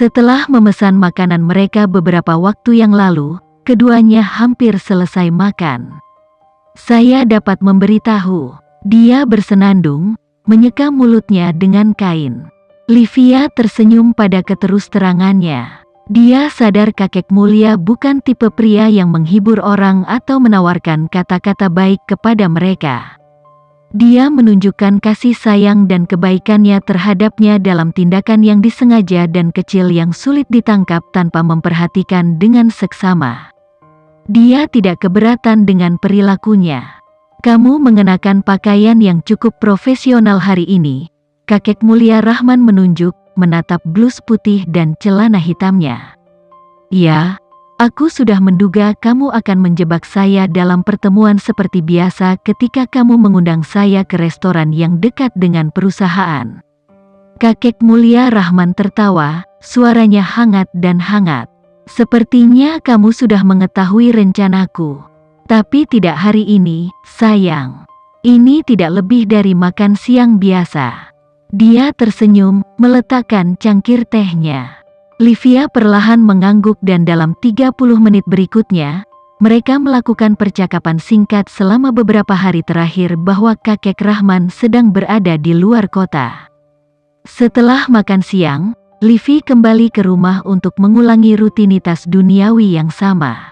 Setelah memesan makanan mereka beberapa waktu yang lalu, keduanya hampir selesai makan. Saya dapat memberitahu, dia bersenandung, menyeka mulutnya dengan kain. Livia tersenyum pada keterus-terangannya. Dia sadar kakek mulia bukan tipe pria yang menghibur orang atau menawarkan kata-kata baik kepada mereka. Dia menunjukkan kasih sayang dan kebaikannya terhadapnya dalam tindakan yang disengaja dan kecil yang sulit ditangkap tanpa memperhatikan dengan seksama. Dia tidak keberatan dengan perilakunya. Kamu mengenakan pakaian yang cukup profesional hari ini. Kakek mulia Rahman menunjuk, menatap blus putih dan celana hitamnya. Ya, aku sudah menduga kamu akan menjebak saya dalam pertemuan seperti biasa ketika kamu mengundang saya ke restoran yang dekat dengan perusahaan. Kakek mulia Rahman tertawa, suaranya hangat dan hangat. Sepertinya kamu sudah mengetahui rencanaku. Tapi tidak hari ini, sayang. Ini tidak lebih dari makan siang biasa. Dia tersenyum, meletakkan cangkir tehnya. Livia perlahan mengangguk dan dalam 30 menit berikutnya, mereka melakukan percakapan singkat selama beberapa hari terakhir bahwa kakek Rahman sedang berada di luar kota. Setelah makan siang, Livi kembali ke rumah untuk mengulangi rutinitas duniawi yang sama.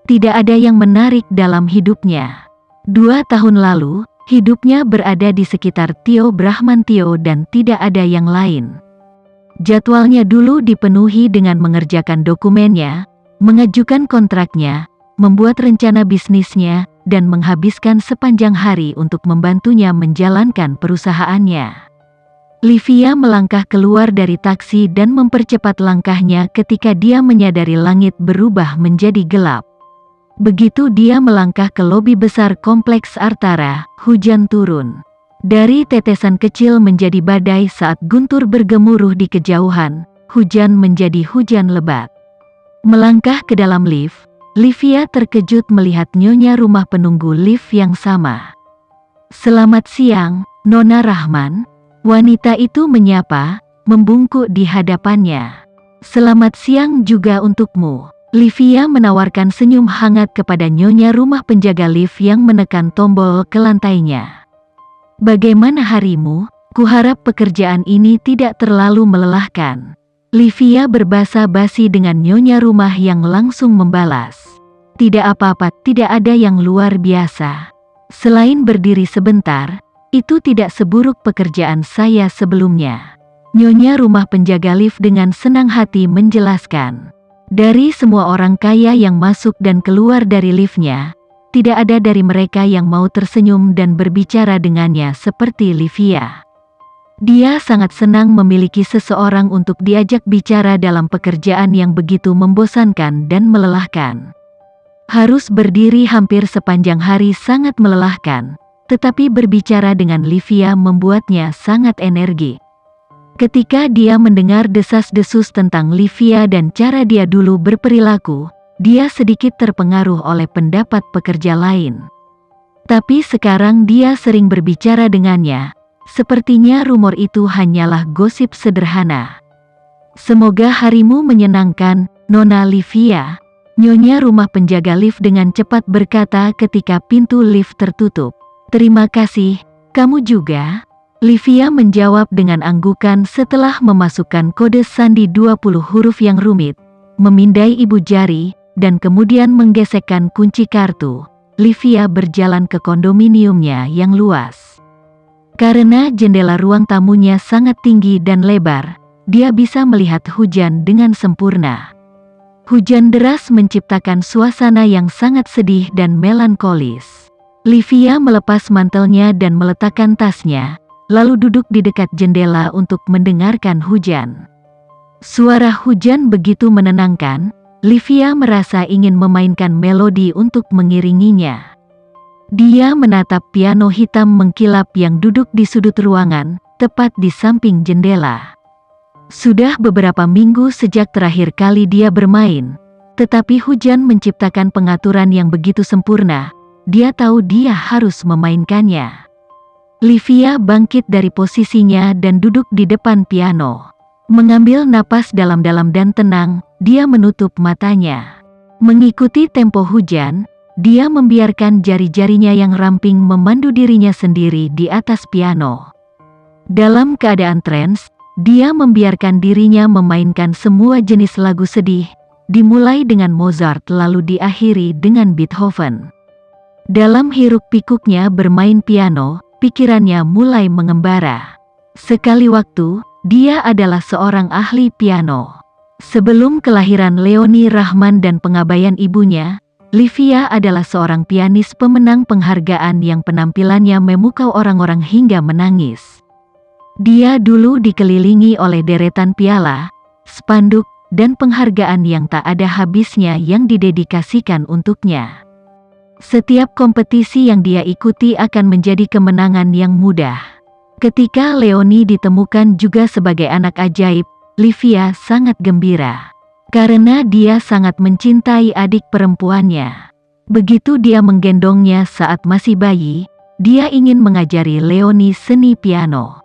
Tidak ada yang menarik dalam hidupnya. 2 tahun lalu, hidupnya berada di sekitar Tio Brahmantio dan tidak ada yang lain. Jadwalnya dulu dipenuhi dengan mengerjakan dokumennya, mengajukan kontraknya, membuat rencana bisnisnya, dan menghabiskan sepanjang hari untuk membantunya menjalankan perusahaannya. Livia melangkah keluar dari taksi dan mempercepat langkahnya ketika dia menyadari langit berubah menjadi gelap. Begitu dia melangkah ke lobi besar kompleks Artara, hujan turun. Dari tetesan kecil menjadi badai saat guntur bergemuruh di kejauhan, hujan menjadi hujan lebat. Melangkah ke dalam lift, Livia terkejut melihat nyonya rumah penunggu lift yang sama. "Selamat siang, Nona Rahman," wanita itu menyapa, membungkuk di hadapannya. "Selamat siang juga untukmu." Livia menawarkan senyum hangat kepada nyonya rumah penjaga lift yang menekan tombol ke lantainya. "Bagaimana harimu? Kuharap pekerjaan ini tidak terlalu melelahkan." Livia berbasa-basi dengan nyonya rumah yang langsung membalas. "Tidak apa-apa, tidak ada yang luar biasa. Selain berdiri sebentar, itu tidak seburuk pekerjaan saya sebelumnya." Nyonya rumah penjaga lift dengan senang hati menjelaskan. Dari semua orang kaya yang masuk dan keluar dari liftnya, tidak ada dari mereka yang mau tersenyum dan berbicara dengannya seperti Livia. Dia sangat senang memiliki seseorang untuk diajak bicara dalam pekerjaan yang begitu membosankan dan melelahkan. Harus berdiri hampir sepanjang hari sangat melelahkan, tetapi berbicara dengan Livia membuatnya sangat energik. Ketika dia mendengar desas-desus tentang Livia dan cara dia dulu berperilaku, dia sedikit terpengaruh oleh pendapat pekerja lain. Tapi sekarang dia sering berbicara dengannya, sepertinya rumor itu hanyalah gosip sederhana. "Semoga harimu menyenangkan, Nona Livia," nyonya rumah penjaga lift dengan cepat berkata ketika pintu lift tertutup. "Terima kasih, kamu juga." Livia menjawab dengan anggukan setelah memasukkan kode sandi 20 huruf yang rumit, memindai ibu jari, dan kemudian menggesekkan kunci kartu. Livia berjalan ke kondominiumnya yang luas. Karena jendela ruang tamunya sangat tinggi dan lebar, dia bisa melihat hujan dengan sempurna. Hujan deras menciptakan suasana yang sangat sedih dan melankolis. Livia melepas mantelnya dan meletakkan tasnya, lalu duduk di dekat jendela untuk mendengarkan hujan. Suara hujan begitu menenangkan, Livia merasa ingin memainkan melodi untuk mengiringinya. Dia menatap piano hitam mengkilap yang duduk di sudut ruangan, tepat di samping jendela. Sudah beberapa minggu sejak terakhir kali dia bermain, tetapi hujan menciptakan pengaturan yang begitu sempurna, dia tahu dia harus memainkannya. Livia bangkit dari posisinya dan duduk di depan piano. Mengambil napas dalam-dalam dan tenang, dia menutup matanya. Mengikuti tempo hujan, dia membiarkan jari-jarinya yang ramping memandu dirinya sendiri di atas piano. Dalam keadaan trance, dia membiarkan dirinya memainkan semua jenis lagu sedih, dimulai dengan Mozart lalu diakhiri dengan Beethoven. Dalam hiruk-pikuknya bermain piano, pikirannya mulai mengembara. Sekali waktu, dia adalah seorang ahli piano. Sebelum kelahiran Leonie Rahman dan pengabaian ibunya, Livia adalah seorang pianis pemenang penghargaan yang penampilannya memukau orang-orang hingga menangis. Dia dulu dikelilingi oleh deretan piala, spanduk, dan penghargaan yang tak ada habisnya yang didedikasikan untuknya. Setiap kompetisi yang dia ikuti akan menjadi kemenangan yang mudah. Ketika Leonie ditemukan juga sebagai anak ajaib, Livia sangat gembira. Karena dia sangat mencintai adik perempuannya. Begitu dia menggendongnya saat masih bayi, dia ingin mengajari Leonie seni piano.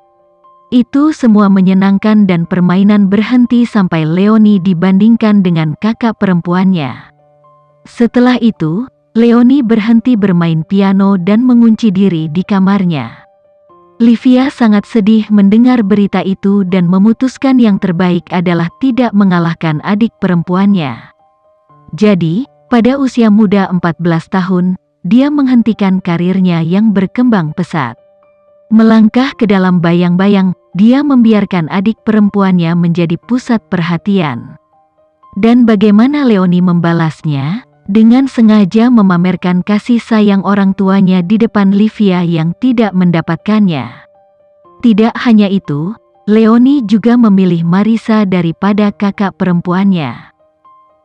Itu semua menyenangkan dan permainan berhenti sampai Leonie dibandingkan dengan kakak perempuannya. Setelah itu, Leonie berhenti bermain piano dan mengunci diri di kamarnya. Livia sangat sedih mendengar berita itu dan memutuskan yang terbaik adalah tidak mengalahkan adik perempuannya. Jadi, pada usia muda 14 tahun, dia menghentikan karirnya yang berkembang pesat. Melangkah ke dalam bayang-bayang, dia membiarkan adik perempuannya menjadi pusat perhatian. Dan bagaimana Leonie membalasnya? Dengan sengaja memamerkan kasih sayang orang tuanya di depan Livia yang tidak mendapatkannya. Tidak hanya itu, Leonie juga memilih Marisa daripada kakak perempuannya.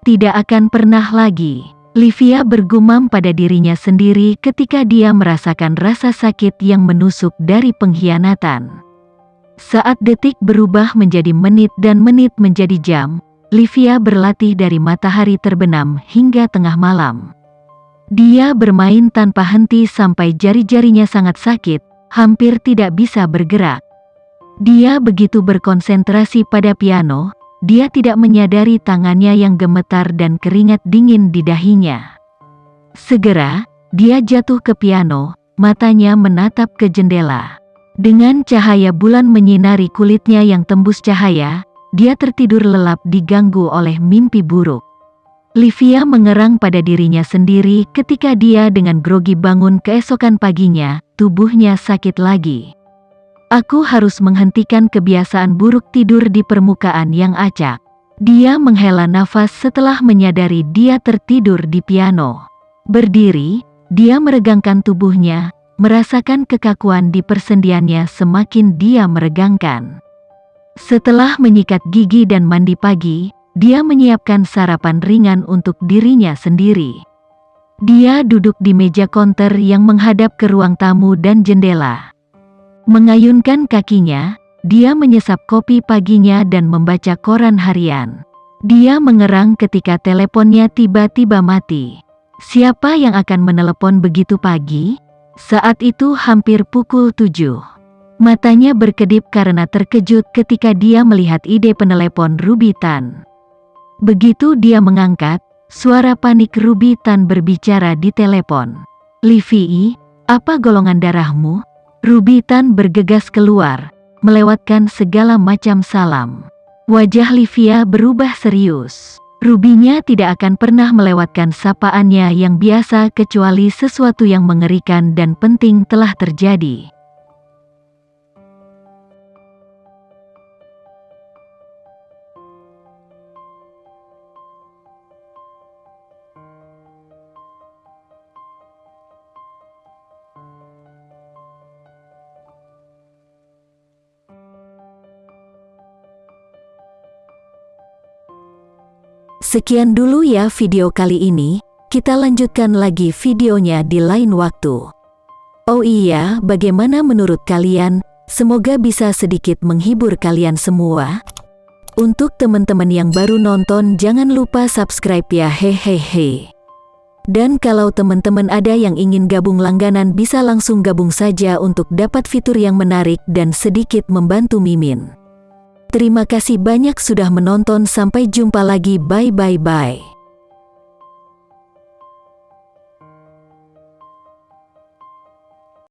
Tidak akan pernah lagi, Livia bergumam pada dirinya sendiri ketika dia merasakan rasa sakit yang menusuk dari pengkhianatan. Saat detik berubah menjadi menit dan menit menjadi jam, Livia berlatih dari matahari terbenam hingga tengah malam. Dia bermain tanpa henti sampai jari-jarinya sangat sakit, hampir tidak bisa bergerak. Dia begitu berkonsentrasi pada piano, dia tidak menyadari tangannya yang gemetar dan keringat dingin di dahinya. Segera, dia jatuh ke piano, matanya menatap ke jendela. Dengan cahaya bulan menyinari kulitnya yang tembus cahaya, dia tertidur lelap diganggu oleh mimpi buruk. Livia mengerang pada dirinya sendiri ketika dia dengan grogi bangun keesokan paginya, tubuhnya sakit lagi. Aku harus menghentikan kebiasaan buruk tidur di permukaan yang acak. Dia menghela nafas setelah menyadari dia tertidur di piano. Berdiri, dia meregangkan tubuhnya, merasakan kekakuan di persendiannya semakin dia meregangkan. Setelah menyikat gigi dan mandi pagi, dia menyiapkan sarapan ringan untuk dirinya sendiri. Dia duduk di meja konter yang menghadap ke ruang tamu dan jendela. Mengayunkan kakinya, dia menyesap kopi paginya dan membaca koran harian. Dia mengerang ketika teleponnya tiba-tiba mati. Siapa yang akan menelepon begitu pagi? Saat itu hampir pukul 7. Matanya berkedip karena terkejut ketika dia melihat ide penelepon Ruby Tan. Begitu dia mengangkat, suara panik Ruby Tan berbicara di telepon. "Livia, apa golongan darahmu?" Ruby Tan bergegas keluar, melewatkan segala macam salam. Wajah Livia berubah serius. Rubinya tidak akan pernah melewatkan sapaannya yang biasa kecuali sesuatu yang mengerikan dan penting telah terjadi. Sekian dulu ya video kali ini, kita lanjutkan lagi videonya di lain waktu. Oh iya, bagaimana menurut kalian? Semoga bisa sedikit menghibur kalian semua. Untuk teman-teman yang baru nonton jangan lupa subscribe ya hehehe. Dan kalau teman-teman ada yang ingin gabung langganan bisa langsung gabung saja untuk dapat fitur yang menarik dan sedikit membantu Mimin. Terima kasih banyak sudah menonton, sampai jumpa lagi, bye bye bye.